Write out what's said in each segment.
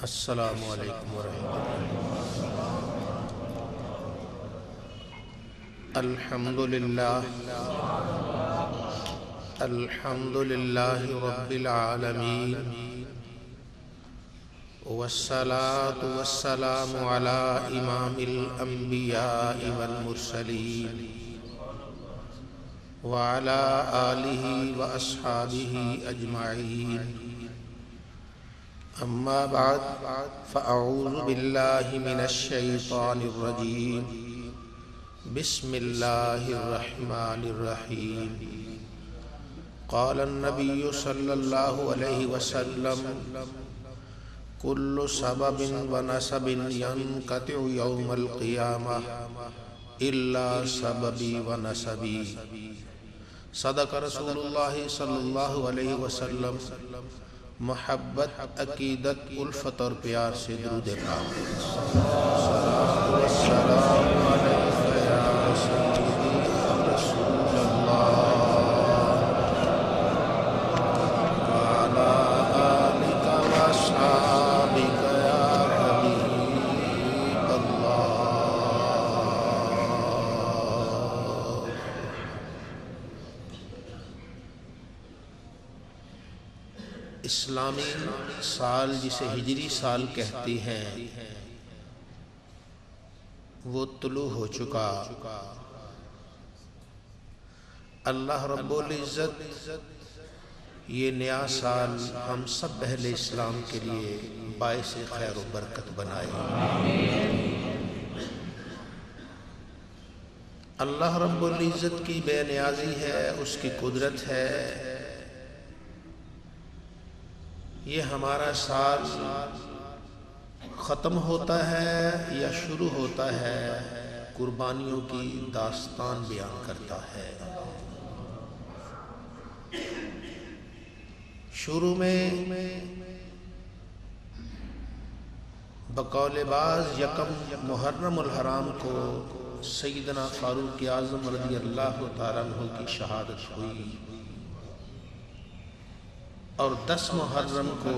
السلام علیکم ورحمۃ اللہ۔ الحمد للہ رب العالمین، والصلاة والسلام علی امام الانبیاء والمرسلین، وعلی آلہ واصحابہ اجمعین۔ اما بعد فاعوذ باللہ من الشیطان الرجیم، بسم اللہ الرحمن الرحیم۔ قال النبی صلی اللہ علیہ وسلم: کل سبب ونسب ينقطع یوم القیامہ الا سببی ونسبی۔ صدق رسول اللہ صلی اللہ علیہ وسلم۔ محبت، عقیدت، الفت اور پیار سے درود پاک۔ صلاۃ والسلام علیک یا سیدی یا رسول اللہ، وعلی آلک واصحابک یا حبیب اللہ۔ اسلامی سال جسے ہجری سال کہتے ہیں وہ طلوع ہو چکا۔ اللہ رب العزت یہ نیا سال ہم سب اہل اسلام کے لیے باعث خیر و برکت بنائے۔ اللہ رب العزت کی بے نیازی ہے، اس کی قدرت ہے، یہ ہمارا سال ختم ہوتا ہے یا شروع ہوتا ہے قربانیوں کی داستان بیان کرتا ہے۔ شروع میں بقول بعض یکم محرم الحرام کو سیدنا فاروق اعظم رضی اللہ تعالیٰ عنہ کی شہادت ہوئی، اور 10 محرم کو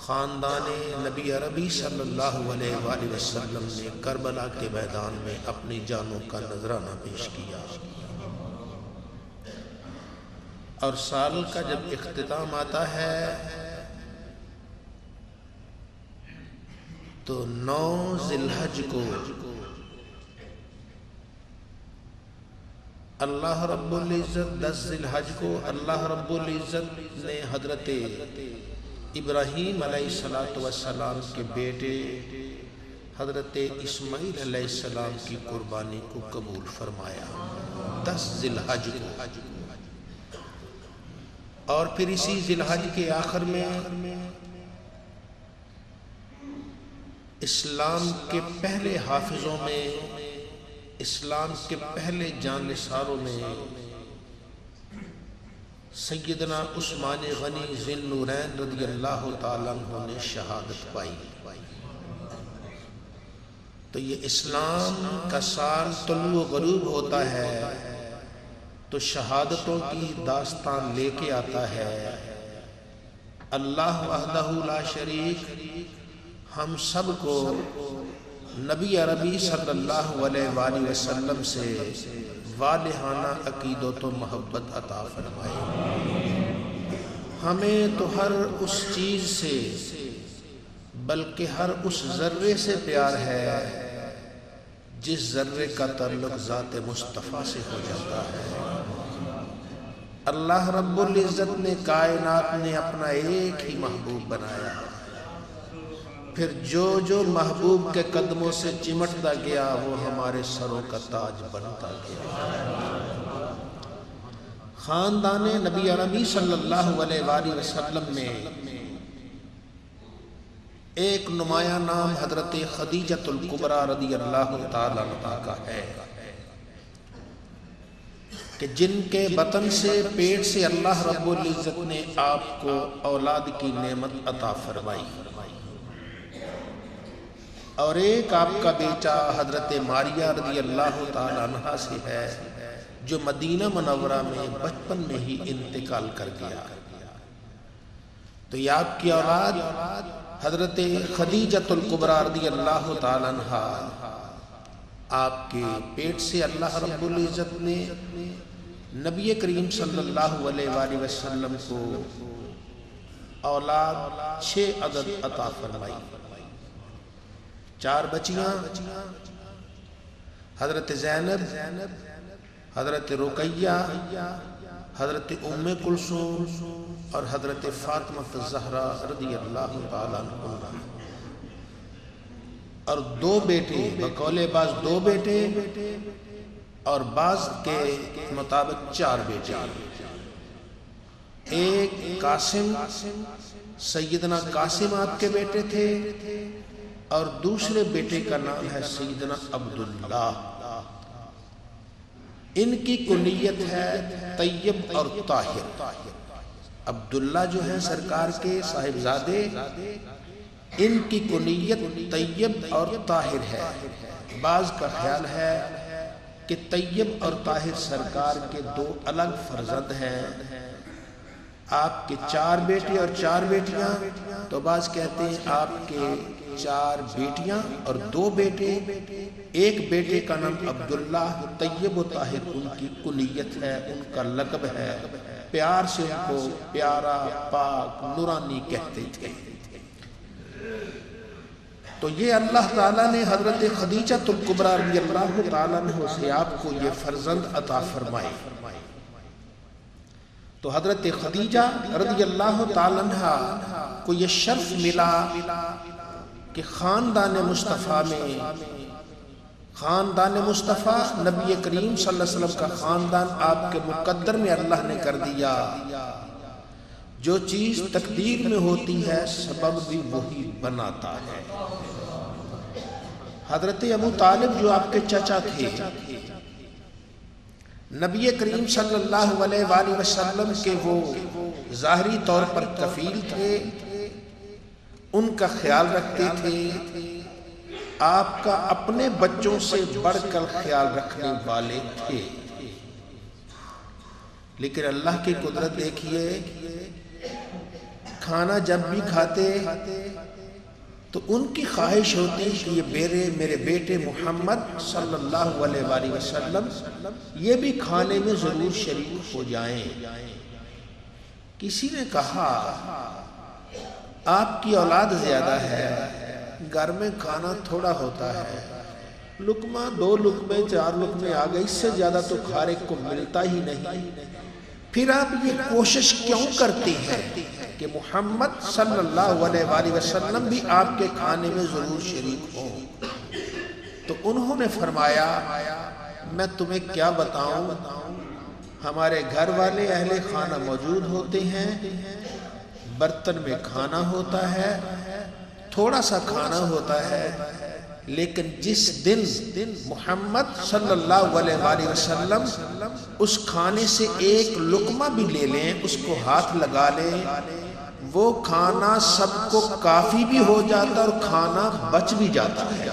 خاندان نبی عربی صلی اللہ علیہ وآلہ وسلم نے کربلا کے میدان میں اپنی جانوں کا نذرانہ پیش کیا، اور سال کا جب اختتام آتا ہے تو 9 ذی الحج کو اللہ رب العزت 10 ذی الحج کو اللہ رب العزت نے حضرت ابراہیم علیہ السلام کے بیٹے حضرت اسماعیل علیہ السلام کی قربانی کو قبول فرمایا 10 ذی الحج کو۔ اور پھر اسی ذی الحج کے آخر میں اسلام کے پہلے حافظوں میں، اسلام کے پہلے جانثاروں میں سیدنا عثمان غنی ذی النورین رضی اللہ تعالیٰ عنہ نے شہادت پائی۔ تو یہ اسلام کا سال طلوع و غروب ہوتا ہے تو شہادتوں کی داستان لے کے آتا ہے۔ اللہ وحدہ لا شریک ہم سب کو نبی عربی صلی اللہ علیہ وآلہ وسلم سے والہانہ عقیدت و محبت عطا فرمائے۔ ہمیں تو ہر اس چیز سے بلکہ ہر اس ذرے سے پیار ہے جس ذرے کا تعلق ذات مصطفیٰ سے ہو جاتا ہے۔ اللہ رب العزت نے کائنات نے اپنا ایک ہی محبوب بنایا، پھر جو جو محبوب کے قدموں سے چمٹتا گیا وہ ہمارے سروں کا تاج بنتا گیا۔ خاندان نبی عربی صلی اللہ علیہ وآلہ وسلم میں ایک نمایاں نام حضرت خدیجۃ الکبریٰ رضی اللہ تعالیٰ عنہا کا ہے کہ جن کے بطن سے، پیٹ سے اللہ رب العزت نے آپ کو اولاد کی نعمت عطا فرمائی، اور ایک آپ کا بیٹا حضرت ماریہ رضی اللہ تعالیٰ عنہا سے ہے جو مدینہ منورہ میں بچپن میں ہی انتقال کر گیا۔ تو یہ آپ کی اولاد حضرت خدیجۃ الکبریٰ رضی اللہ تعالیٰ عنہا، آپ کے پیٹ سے اللہ رب العزت نے نبی کریم صلی اللہ علیہ وآلہ وسلم کو اولاد 6 عدد عطا فرمائی. 4 بچیاں، حضرت زینب، حضرت رقیہ، حضرت ام کلثوم اور حضرت فاطمہ الزہرا رضی اللہ تعالیٰ عنہ، اور 2 بیٹے، بقول بعض 2 بیٹے اور بعض کے مطابق 4 بیٹے. ایک قاسم، سیدنا قاسم آپ کے بیٹے تھے، اور دوسرے بیٹے کا نام ہے سیدنا عبداللہ. ان کی کنیت ہے طیب اور طاہر. عبداللہ جو ہیں سرکار کے صاحبزادے، ان کی کنیت طیب اور طاہر ہے. بعض کا خیال ہے کہ طیب اور طاہر سرکار کے 2 الگ فرزند ہیں. آپ کے 4 بیٹے اور 4 بیٹیاں، تو بعض کہتے ہیں آپ کے 4 بیٹیاں اور 2 بیٹے. ایک بیٹے کا نام عبداللہ، طیب و طاہر ان کی کنیت ہے، ان کا لقب ہے. پیار سے ان کو پیارا، پاک، نورانی کہتے تھے. تو یہ اللہ تعالیٰ نے حضرت خدیجۃ الکبریٰ رضی اللہ تعالیٰ عنہ سے آپ کو یہ فرزند عطا فرمائے. تو حضرت خدیجہ رضی اللہ تعالیٰ عنہ کو یہ شرف ملا کہ خاندان مصطفیٰ میں، خاندان مصطفیٰ نبی کریم صلی اللہ علیہ وسلم کا خاندان آپ کے مقدر میں اللہ نے کر دیا. جو چیز تقدیر میں ہوتی ہے سبب بھی وہی بناتا ہے. حضرت ابو طالب جو آپ کے چچا تھے، نبی کریم صلی اللہ علیہ وآلہ وسلم کے وہ ظاہری طور پر کفیل تھے، ان کا خیال رکھتے تھے. آپ کا اپنے بچوں سے بڑھ کر خیال رکھنے والے تھے. لیکن اللہ کی قدرت دیکھیے، کھانا جب بھی کھاتے تو ان کی خواہش ہوتی کہ یہ میرے بیٹے محمد صلی اللہ علیہ وآلہ وسلم یہ بھی کھانے میں ضرور شریک ہو جائیں. کسی نے کہا آپ کی اولاد زیادہ ہے، گھر میں کھانا تھوڑا ہوتا ہے، لقمہ 2 لقمے 4 لقمے آ گئے، اس سے زیادہ تو کھانے کو ملتا ہی نہیں. پھر آپ یہ کوشش کیوں کرتی ہیں کہ محمد صلی اللہ علیہ وآلہ وسلم بھی آپ کے کھانے میں ضرور شریک ہوں؟ تو انہوں نے فرمایا میں تمہیں کیا بتاؤں، ہمارے گھر والے اہل خانہ موجود ہوتے ہیں، برتن میں کھانا ہوتا ہے، تھوڑا سا کھانا ہوتا ہے، لیکن جس دن محمد صلی اللہ علیہ وآلہ وسلم اس کھانے سے ایک لقمہ بھی لے لیں، اس کو ہاتھ لگا لیں، وہ کھانا سب کو کافی بھی ہو جاتا اور کھانا بچ بھی جاتا ہے.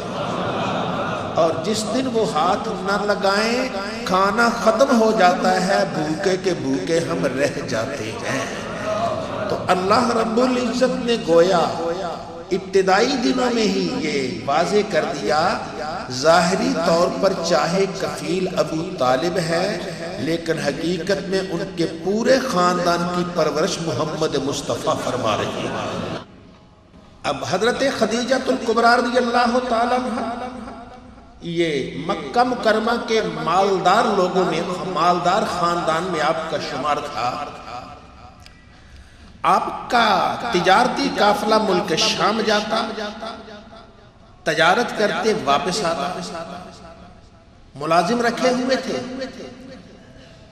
اور جس دن وہ ہاتھ نہ لگائیں کھانا ختم ہو جاتا ہے، بھوکے کے بھوکے ہم رہ جاتے ہیں. تو اللہ رب العزت نے گویا ابتدائی دنوں میں ہی یہ واضح کر دیا، ظاہری طور پر چاہے کفیل ابو طالب ہے، لیکن حقیقت میں ان کے پورے خاندان کی پرورش محمد مصطفیٰ فرما رہی ہے. اب حضرت خدیجۃ الکبریٰ رضی اللہ تعالیٰ عنہ یہ مکہ مکرمہ کے مالدار لوگوں میں، مالدار خاندان میں آپ کا شمار تھا. آپ کا تجارتی قافلہ ملک شام جاتا، تجارت کرتے واپس آتا، ملازم رکھے ہوئے تھے.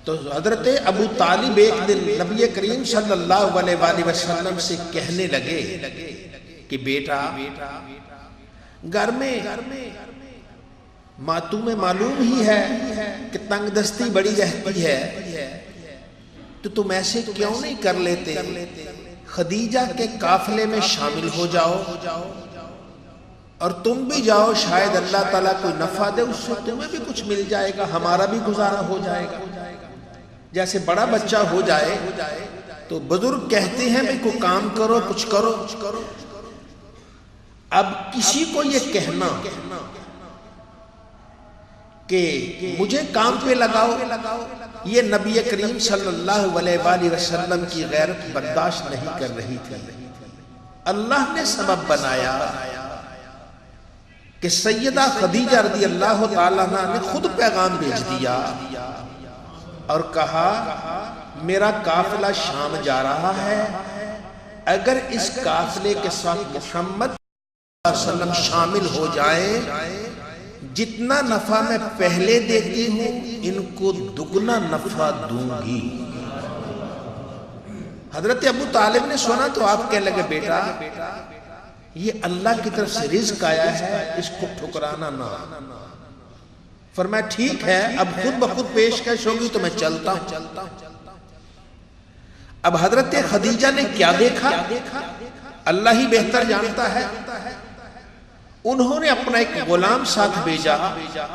تو حضرت ابو طالب ایک دن نبی کریم صلی اللہ علیہ وآلہ وسلم سے کہنے لگے کہ بیٹا گھر میں تمہیں معلوم ہی ہے کہ تنگ دستی بڑی رہتی ہے، تو تم ایسے کیوں نہیں کر لیتے، خدیجہ کے قافلے میں شامل ہو جاؤ اور تم بھی جاؤ، شاید اللہ تعالیٰ کوئی نفع دے، اس سے تمہیں بھی کچھ مل جائے گا، ہمارا بھی گزارا ہو جائے گا. جیسے بڑا بچہ ہو جائے تو بزرگ کہتے ہیں بھئی کوئی کام کرو، کچھ کرو۔ اب کسی کو یہ کہنا کہ مجھے کام پہ لگاؤ، یہ نبی کریم صلی اللہ علیہ وآلہ وسلم کی غیرت برداشت نہیں کر رہی تھی۔ اللہ نے سبب بنایا کہ سیدہ خدیجہ رضی اللہ تعالیٰ عنہ نے خود پیغام بھیج دیا اور کہا میرا قافلہ شام جا رہا ہے، اگر اس قافلے کے ساتھ محمد صلی اللہ علیہ وسلم شامل ہو جائیں، جتنا نفع میں پہلے دیتی ہوں ان کو دگنا نفع دوں گی۔ حضرت ابو طالب نے سنا تو آپ کہنے لگے بیٹا یہ اللہ کی طرف سے رزق آیا ہے، اس کو ٹھکرانا نہ۔ فرمایا ٹھیک ہے، اب خود بخود پیشکش ہوگی تو میں چلتا ہوں۔ اب حضرت خدیجہ نے کیا دیکھا اللہ ہی بہتر جانتا ہے۔ انہوں نے اپنا ایک غلام ساتھ بھیجا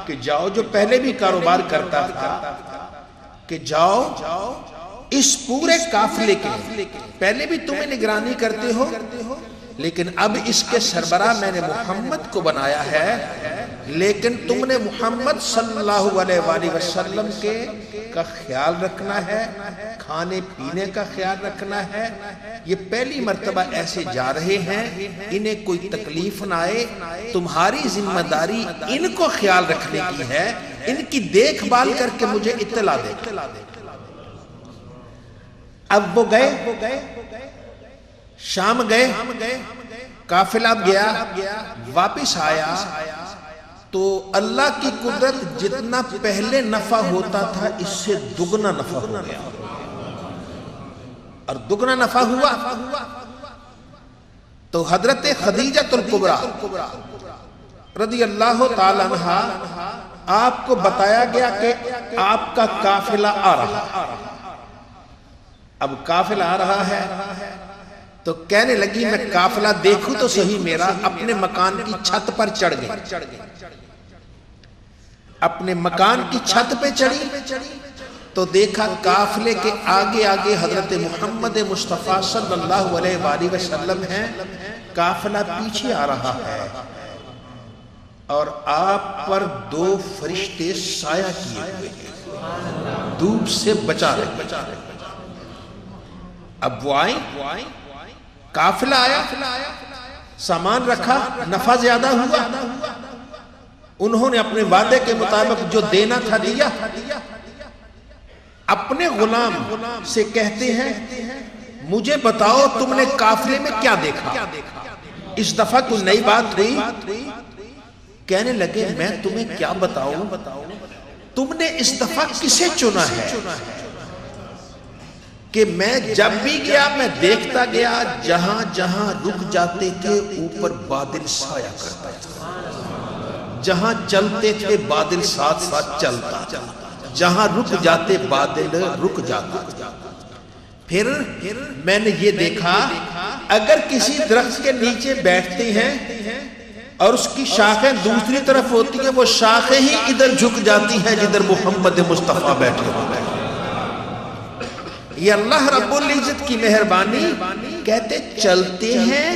کہ جاؤ، جو پہلے بھی کاروبار کرتا تھا، کہ جاؤ اس پورے قافلے کے پہلے بھی تمہیں نگرانی کرتے ہو، لیکن اب اس کے سربراہ میں نے محمد کو بنایا ہے، لیکن تم نے محمد صلی اللہ علیہ وآلہ وسلم کا خیال رکھنا ہے، کھانے پینے کا خیال رکھنا ہے۔ یہ پہلی مرتبہ ایسے جا رہے ہیں، انہیں کوئی تکلیف نہ آئے، تمہاری ذمہ داری ان کو خیال رکھنے کی ہے، ان کی دیکھ بھال کر کے مجھے اطلاع دے۔ اب وہ گئے، شام گئے، قافلہ گیا، واپس آیا تو اللہ کی قدرت جتنا پہلے نفع ہوتا تھا اس سے دگنا نفع ہو گیا، اور دگنا نفع ہوا تو حضرت خدیجہ الکبریٰ رضی اللہ تعالی عنہا آپ کو بتایا گیا کہ آپ کا قافلہ آ رہا۔ اب قافلہ آ رہا ہے تو کہنے لگی میں قافلہ دیکھوں تو صحیح، میرا اپنے مکان کی چھت پر چڑھ گئی، اپنے مکان کی چھت پہ چڑھی تو دیکھا قافلے کے آگے آگے حضرت محمد مصطفیٰ صلی اللہ علیہ وآلہ وسلم ہیں، قافلہ پیچھے آ رہا ہے اور آپ پر دو فرشتے سایہ کیے ہوئے ہیں، دھوپ سے بچا رہے۔ اب وہ آئیں، قافلہ آیا، سامان رکھا، نفع زیادہ ہوا، انہوں نے اپنے وعدے کے مطابق جو دینا تھا دیا۔ اپنے غلام سے کہتے ہیں مجھے بتاؤ تم نے قافلے میں کیا دیکھا، اس دفعہ کوئی نئی بات ہوئی؟ کہنے لگے میں تمہیں کیا بتاؤں، تم نے اس دفعہ کسے چنا ہے کہ میں جب بھی گیا میں دیکھتا گیا جہاں جہاں رک جاتے تھے اوپر بادل سایہ کرتا تھا، جہاں چلتے تھے بادل ساتھ ساتھ چلتا، جہاں رک جاتے بادل رک جاتا۔ پھر میں نے یہ دیکھا اگر کسی درخت کے نیچے بیٹھتے ہیں اور اس کی شاخیں دوسری طرف ہوتی ہیں، وہ شاخیں ہی ادھر جھک جاتی ہیں جدھر محمد مصطفیٰ بیٹھے ہوتے ہیں۔ یہ اللہ رب العزت کی مہربانی، کہتے چلتے ہیں،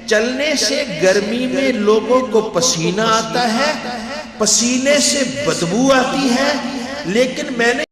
چلنے سے گرمی میں لوگوں کو پسینہ آتا ہے، پسینے سے بدبو آتی ہے، لیکن میں نے